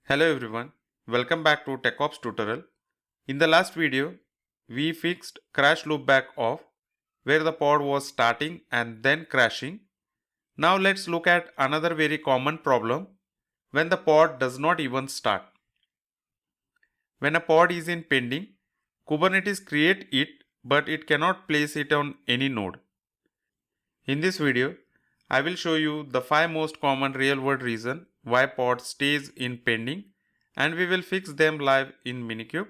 Hello everyone, welcome back to TechOps tutorial. In the last video, we fixed CrashLoopBackOff where the pod was starting and then crashing. Now let's look at another very common problem when the pod does not even start. When a pod is in pending, Kubernetes creates it but it cannot place it on any node. In this video, I will show you the 5 most common real-world reasons why pod stays in pending and we will fix them live in Minikube.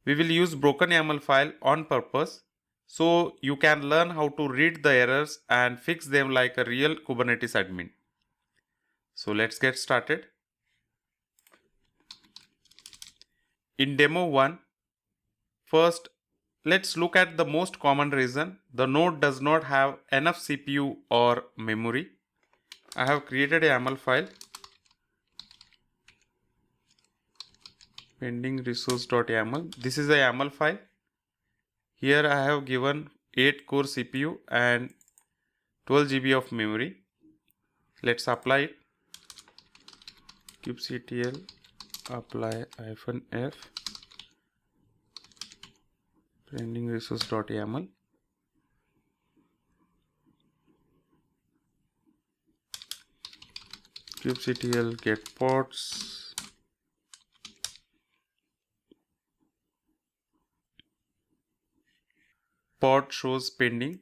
We will use broken YAML file on purpose so you can learn how to read the errors and fix them like a real Kubernetes admin. So let's get started. In demo 1, first let's look at the most common reason the node does not have enough CPU or memory. I have created a YAML file pending resource.yaml. This is a YAML file. Here I have given 8 core CPU and 12 GB of memory. Let's apply it. kubectl apply -f pending resource.yaml. kubectl get pods. Pod shows pending.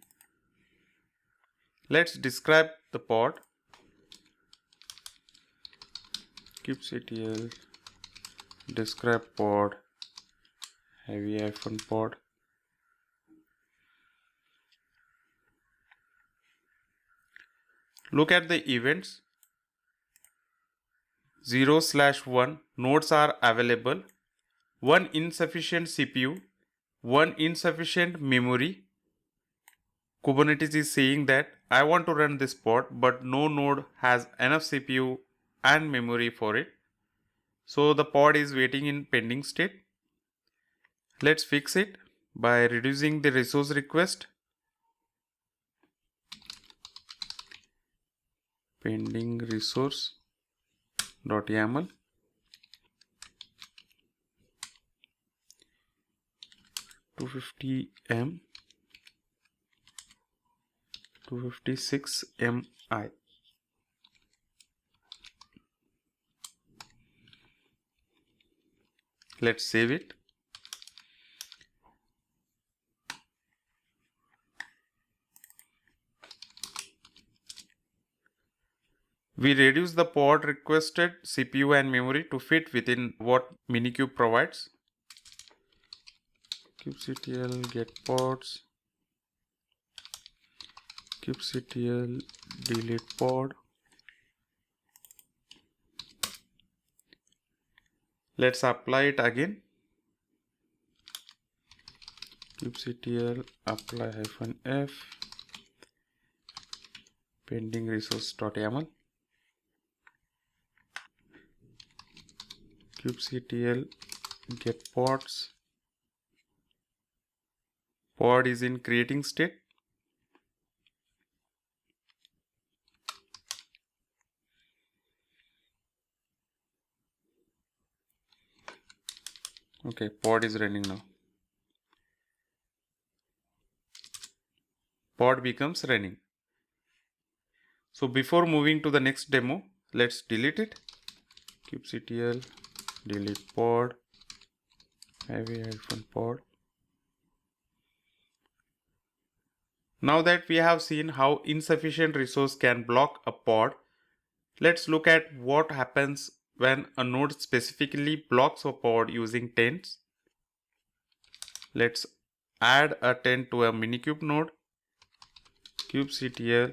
Let's describe the pod. kubectl describe pod -pod. Look at the events. 0/1 nodes are available. 1 insufficient CPU. 1 insufficient memory. Kubernetes is saying that I want to run this pod but no node has enough CPU and memory for it. So the pod is waiting in pending state. Let's fix it by reducing the resource request. Pending resource.yaml. $250M 256 MI. Let's save it. We reduce the pod requested CPU and memory to fit within what Minikube provides. kubectl get pods. kubectl delete pod. Let's apply it again. kubectl apply -f pending resource.yaml. kubectl get pods. Pod is in creating state. Okay, pod is running now. Pod becomes running. So before moving to the next demo, let's delete it. kubectl delete pod -pod. Now that we have seen how insufficient resource can block a pod, let's look at what happens when a node specifically blocks a pod using taints. Let's add a taint to a Minikube node. kubectl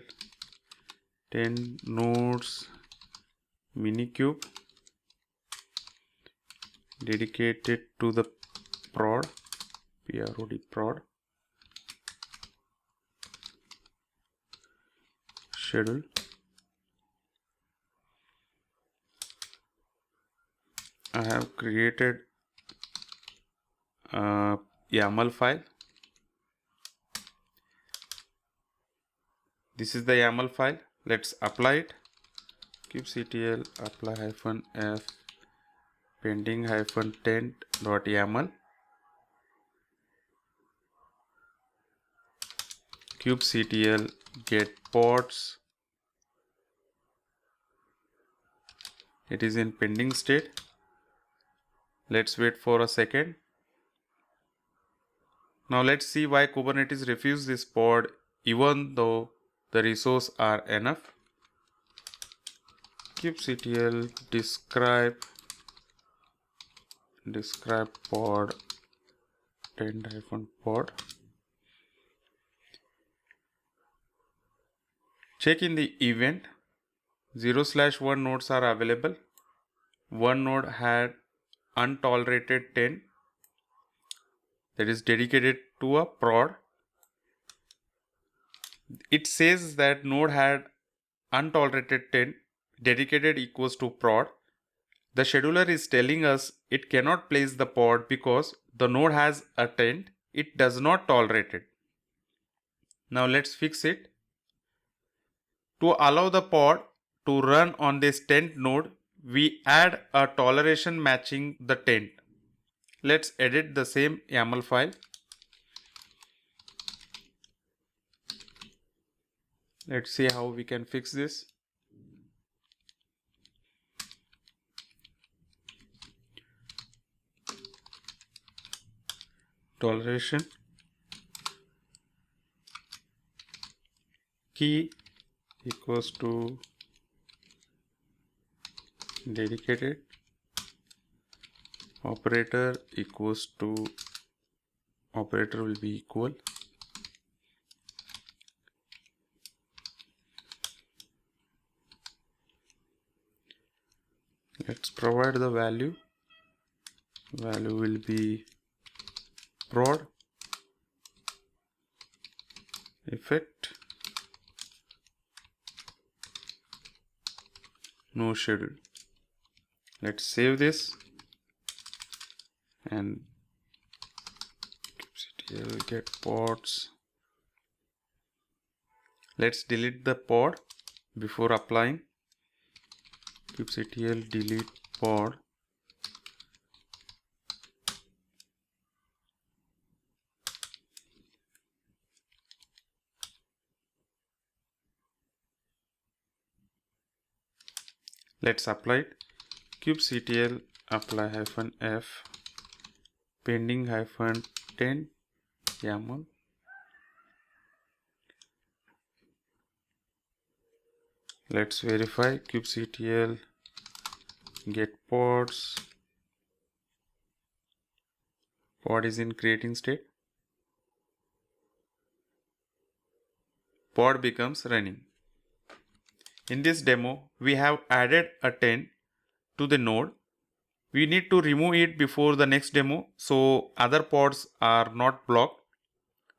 taint nodes Minikube dedicated to the prod prod schedule. I have created a YAML file. This is the YAML file. Let's apply it. kubectl apply -f pending -taint.yaml kubectl get pods. It is in pending state. Let's wait for a second. Now let's see why Kubernetes refused this pod even though the resources are enough. kubectl describe pod taint-pod. Check in the event. 0/1 nodes are available. One node had untolerated taint, that is dedicated to a prod. It says that node had untolerated taint, dedicated equals to prod. The scheduler is telling us it cannot place the pod because the node has a taint. It does not tolerate it. Now let's fix it. To allow the pod to run on this taint node, we add a toleration matching the taint. Let's edit the same YAML file. Let's see how we can fix this. Toleration key equals to dedicated, operator equals to, operator will be equal, let's provide the value will be prod effect no schedule. Let's save this and kubectl get pods. Let's delete the pod before applying. kubectl delete pod. Let's apply it. kubectl apply -f pending -taint YAML. Let's verify. kubectl get pods. Pod is in creating state. Pod becomes running. In this demo, we have added a taint to the node. We need to remove it before the next demo so other pods are not blocked.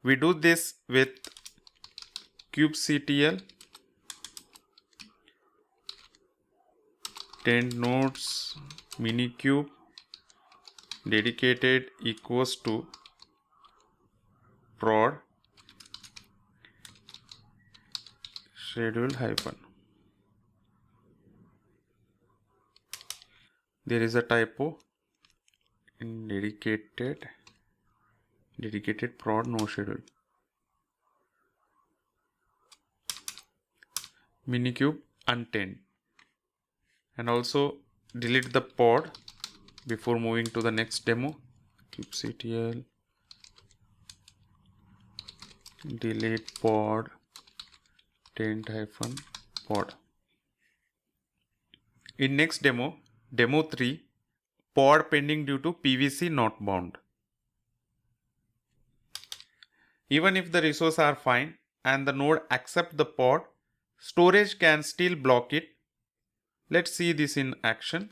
We do this with kubectl taint nodes Minikube dedicated equals to prod schedule hyphen. There is a typo in dedicated prod no schedule. Minikube untaint. And also delete the pod before moving to the next demo. kubectl delete pod taint-pod. In next demo, demo 3, pod pending due to PVC not bound. Even if the resources are fine and the node accept the pod, storage can still block it. Let's see this in action.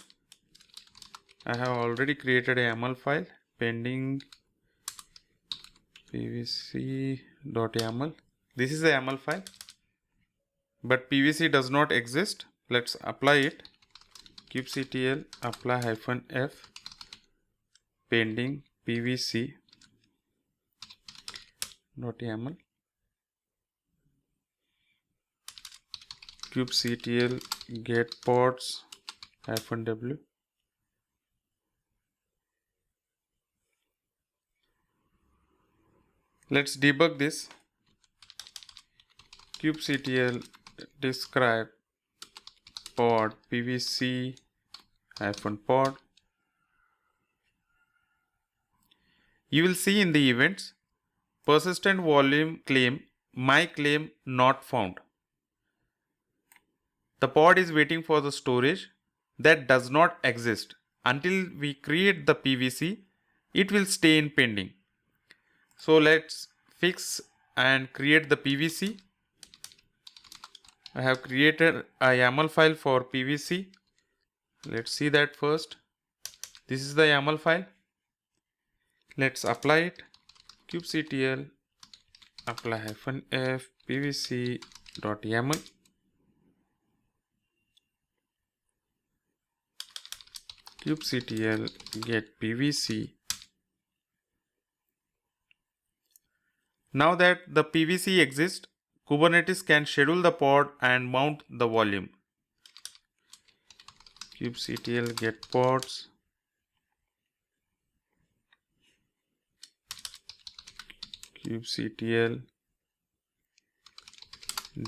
I have already created a YAML file pending pvc.yaml. This is a YAML file, but PVC does not exist. Let's apply it. kubectl apply -f pending pvc.yaml. kubectl get pods -w. Let's debug this. kubectl describe pod PVC -pod. You will see in the events, persistent volume claim, my claim not found. The pod is waiting for the storage that does not exist. Until we create the PVC, it will stay in pending. So let's fix and create the PVC. I have created a YAML file for PVC. Let's see that first. This is the YAML file. Let's apply it. kubectl apply -f pvc.yaml. kubectl get pvc. Now that the PVC exists, Kubernetes can schedule the pod and mount the volume. kubectl get pods. kubectl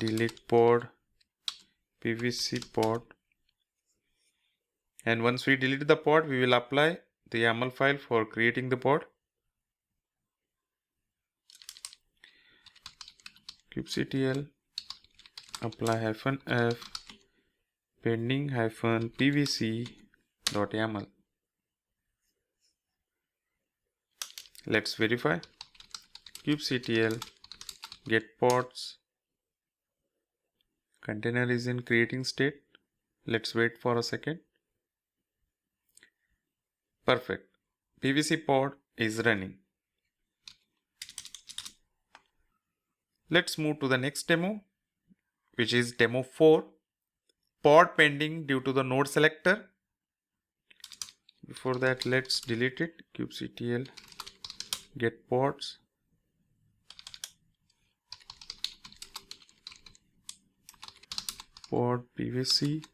delete pod PVC pod. And once we delete the pod, we will apply the YAML file for creating the pod. kubectl apply -f pending -pvc.yaml. Let's verify. kubectl get pods. Container is in creating state. Let's wait for a second. Perfect. PVC pod is running. Let's move to the next demo, which is demo 4. Pod pending due to the NodeSelector. Before that, let's delete it. kubectl get pods. Pod PVC.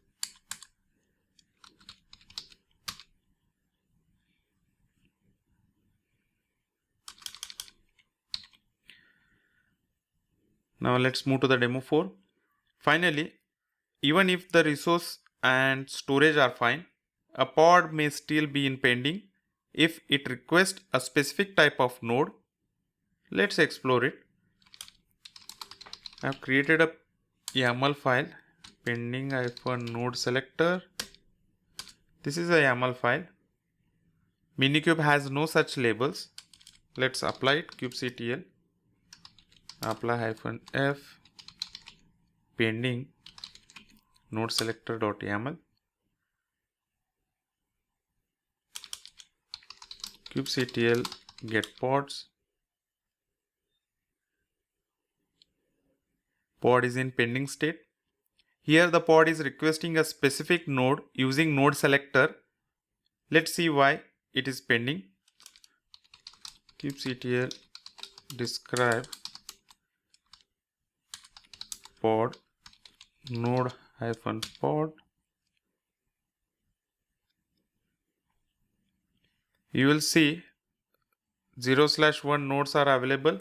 Now let's move to the demo 4. Finally, even if the resource and storage are fine, a pod may still be in pending if it requests a specific type of node. Let's explore it. I have created a YAML file pending -NodeSelector. This is a YAML file. Minikube has no such labels. Let's apply it. kubectl apply -f pending NodeSelector.yaml. kubectl get pods. Pod is in pending state. Here the pod is requesting a specific node using NodeSelector. Let's see why it is pending. kubectl describe pod node-pod. You will see 0/1 nodes are available.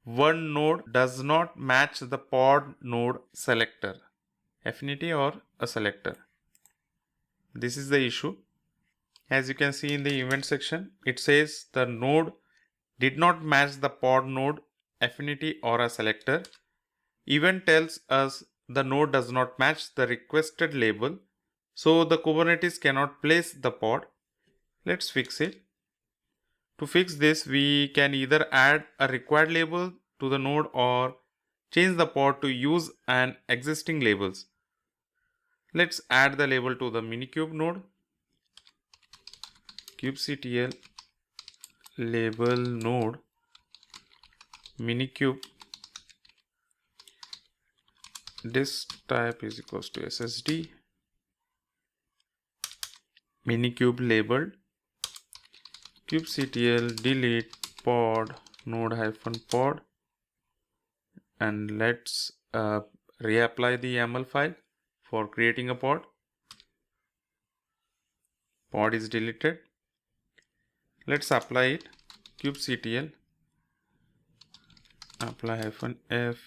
One node does not match the pod node selector, Affinity or a selector. This is the issue. As you can see in the event section, it says the node did not match the pod node, Affinity or a selector. Event tells us the node does not match the requested label, so the Kubernetes cannot place the pod. Let's fix it. To fix this, we can either add a required label to the node or change the pod to use an existing labels. Let's add the label to the Minikube node. kubectl label node Minikube disk type is equals to SSD. Minikube labeled. kubectl delete pod node-pod, and let's reapply the YAML file for creating a pod. Pod is deleted. Let's apply it. kubectl apply -f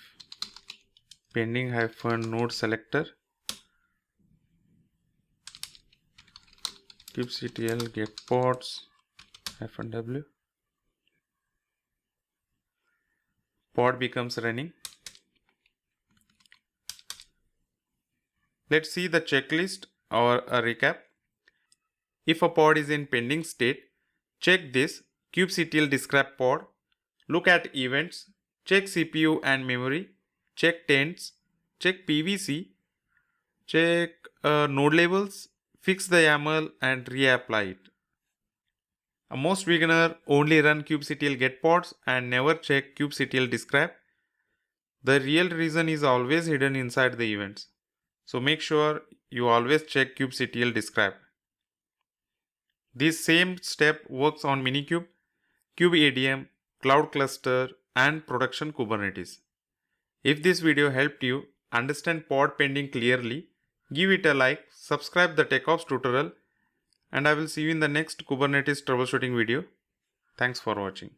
pending -NodeSelector kubectl get pods -w. Pod becomes running. Let's see the checklist or a recap. If a pod is in pending state, check this kubectl describe pod, look at events, check CPU and memory, check taints, check PVC, check node labels, fix the YAML and reapply it. Most beginner only run kubectl get pods and never check kubectl describe. The real reason is always hidden inside the events. So make sure you always check kubectl describe. This same step works on Minikube, kubeadm, Cloud Cluster and production Kubernetes. If this video helped you understand pod pending clearly, give it a like, subscribe the TechOps tutorial, and I will see you in the next Kubernetes troubleshooting video. Thanks for watching.